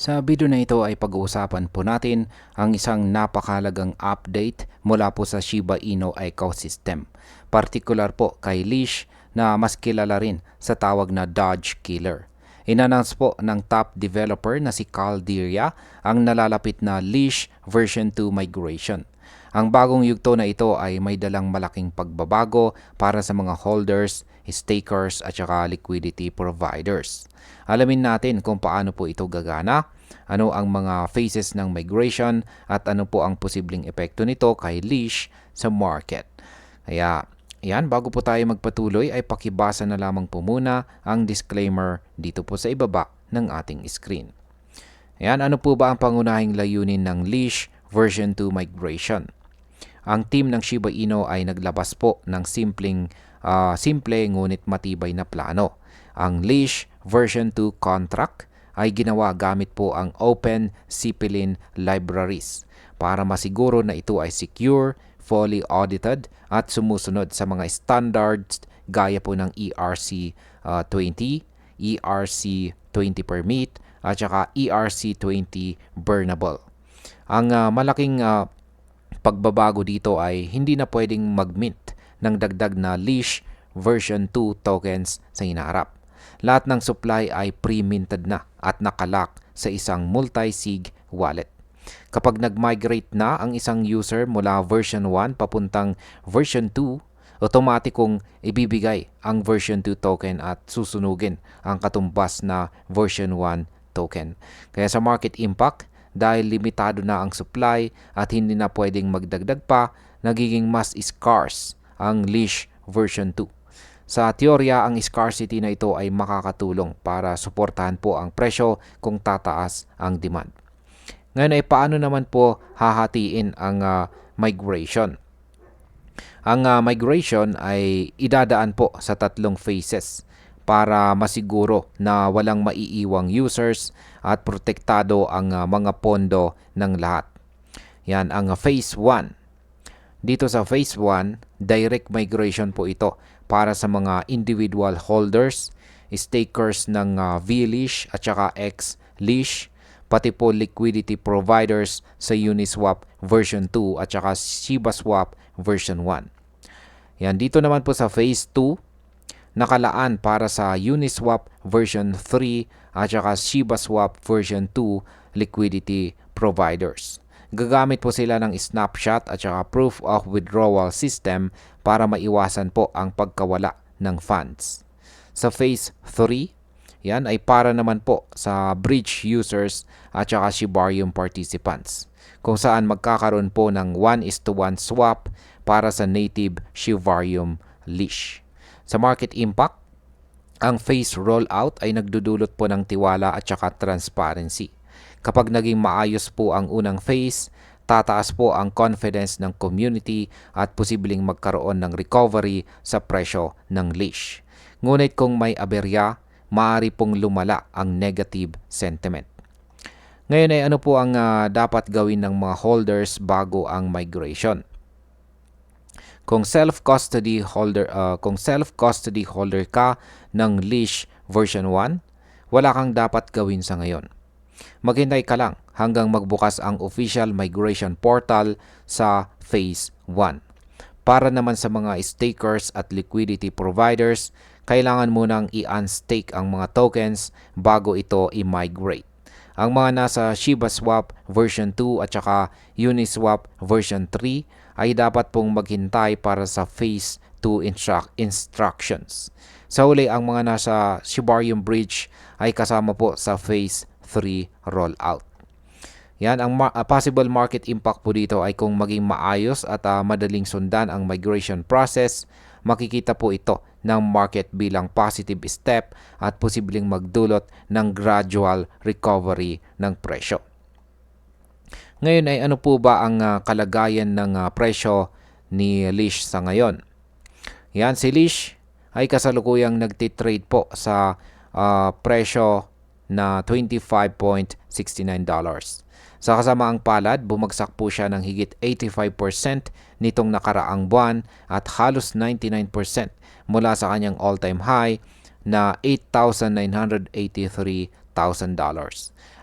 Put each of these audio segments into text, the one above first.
Sa video na ito ay pag-uusapan po natin ang isang napakahalagang update mula po sa Shiba Inu ecosystem. Partikular po kay Leash na mas kilala rin sa tawag na Dodge Killer. Inannounce po ng top developer na si Calderia ang nalalapit na Leash version 2 migration. Ang bagong yugto na ito ay may dalang malaking pagbabago para sa mga holders, stakers at saka liquidity providers. Alamin natin kung paano po ito gagana, ano ang mga phases ng migration at ano po ang posibleng epekto nito kay Leash sa market. Kaya yan, bago po tayo magpatuloy ay pakibasa na lamang po muna ang disclaimer dito po sa ibaba ng ating screen. Ayan, ano po ba ang pangunahing layunin ng Leash version 2 migration? Ang team ng Shiba Inu ay naglabas po ng simple ngunit matibay na plano. Ang Leash version 2 contract ay ginawa gamit po ang Open Cipilline libraries para masiguro na ito ay secure, fully audited at sumusunod sa mga standards gaya po ng ERC-20, ERC-20 permit at saka ERC-20 burnable. Ang malaking pagbabago dito ay hindi na pwedeng mag-mint ng dagdag na Leash version 2 tokens sa hinaharap. Lahat ng supply ay pre-minted na at nakalock sa isang multi-sig wallet. Kapag nag-migrate na ang isang user mula version 1 papuntang version 2, otomatikong ibibigay ang version 2 token at susunugin ang katumbas na version 1 token. Kaya sa market impact, dahil limitado na ang supply at hindi na pwedeng magdagdag pa, nagiging mas scarce ang Leash version 2. Sa teorya, ang scarcity na ito ay makakatulong para suportahan po ang presyo kung tataas ang demand. Ngayon ay paano naman po hahatiin ang migration? Ang migration ay idadaan po sa tatlong phases para masiguro na walang maiiwang users at protektado ang mga pondo ng lahat. Yan ang phase 1. Dito sa phase 1, direct migration po ito para sa mga individual holders, stakers ng V-Leash at saka X-Leash, pati po liquidity providers sa Uniswap version 2 at saka ShibaSwap version 1. Yan, dito naman po sa phase 2, nakalaan para sa Uniswap version 3 at saka ShibaSwap version 2 liquidity providers. Gagamit po sila ng snapshot at saka proof of withdrawal system para maiwasan po ang pagkawala ng funds. Sa phase 3, yan ay para naman po sa bridge users at saka Shibarium participants, kung saan magkakaroon po ng 1:1 swap para sa native Shibarium Leash. Sa market impact, ang phase rollout ay nagdudulot po ng tiwala at saka transparency. Kapag naging maayos po ang unang phase, tataas po ang confidence ng community at posibleng magkaroon ng recovery sa presyo ng Leash. Ngunit kung may aberya, maaari pong lumala ang negative sentiment. Ngayon ay ano po ang dapat gawin ng mga holders bago ang migration? Kung self-custody holder ka ng Leash version 1, wala kang dapat gawin sa ngayon. Maghintay ka lang hanggang magbukas ang official migration portal sa phase 1. Para naman sa mga stakers at liquidity providers, kailangan munang i-unstake ang mga tokens bago ito i-migrate. Ang mga nasa ShibaSwap version 2 at saka Uniswap version 3 ay dapat pong maghintay para sa phase 2 instructions. Sa huli, ang mga nasa Shibarium Bridge ay kasama po sa phase 3 rollout. Yan, ang possible market impact po dito ay kung maging maayos at madaling sundan ang migration process, makikita po ito ng market bilang positive step at posibleng magdulot ng gradual recovery ng presyo. Ngayon ay ano po ba ang kalagayan ng presyo ni Leash sa ngayon? Yan, si Leash ay kasalukuyang nagtitrade po sa presyo na $25.69. Sa kasamaang palad, bumagsak po siya ng higit 85% nitong nakaraang buwan at halos 99% mula sa kanyang all-time high na $8,983,000.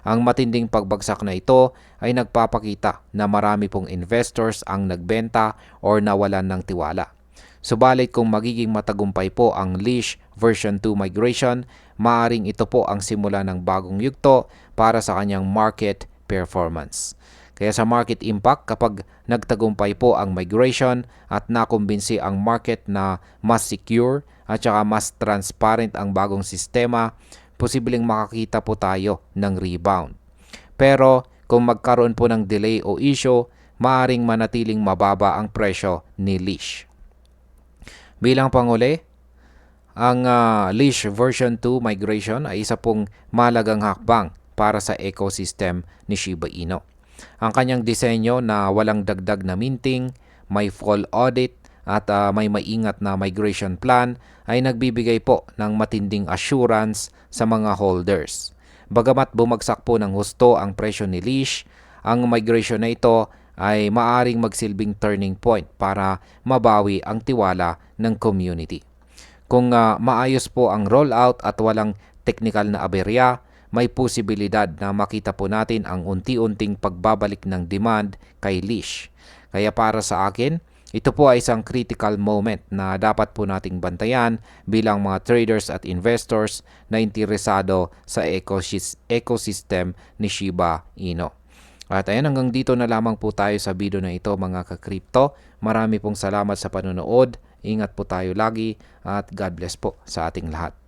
Ang matinding pagbagsak na ito ay nagpapakita na marami pong investors ang nagbenta or nawalan ng tiwala. Subalit kung magiging matagumpay po ang Leash version 2 migration, maaring ito po ang simula ng bagong yugto para sa kanyang market performance. Kaya sa market impact, kapag nagtagumpay po ang migration at nakumbinsi ang market na mas secure at saka mas transparent ang bagong sistema, posibleng makakita po tayo ng rebound. Pero kung magkaroon po ng delay o issue, maaring manatiling mababa ang presyo ni Leash. Bilang panghuli, ang Leash version 2 migration ay isa pong mahalagang hakbang para sa ecosystem ni Shiba Inu. Ang kanyang disenyo na walang dagdag na minting, may full audit at may maingat na migration plan ay nagbibigay po ng matinding assurance sa mga holders. Bagamat bumagsak po ng husto ang presyo ni Leash, ang migration na ito ay maaring magsilbing turning point para mabawi ang tiwala ng community. Kung maayos po ang rollout at walang technical na aberya, may posibilidad na makita po natin ang unti-unting pagbabalik ng demand kay Leash. Kaya para sa akin, ito po ay isang critical moment na dapat po nating bantayan bilang mga traders at investors na interesado sa ecosystem ni Shiba Inu. At ayan, hanggang dito na lamang po tayo sa video na ito mga ka-crypto. Marami pong salamat sa panonood. Ingat po tayo lagi at God bless po sa ating lahat.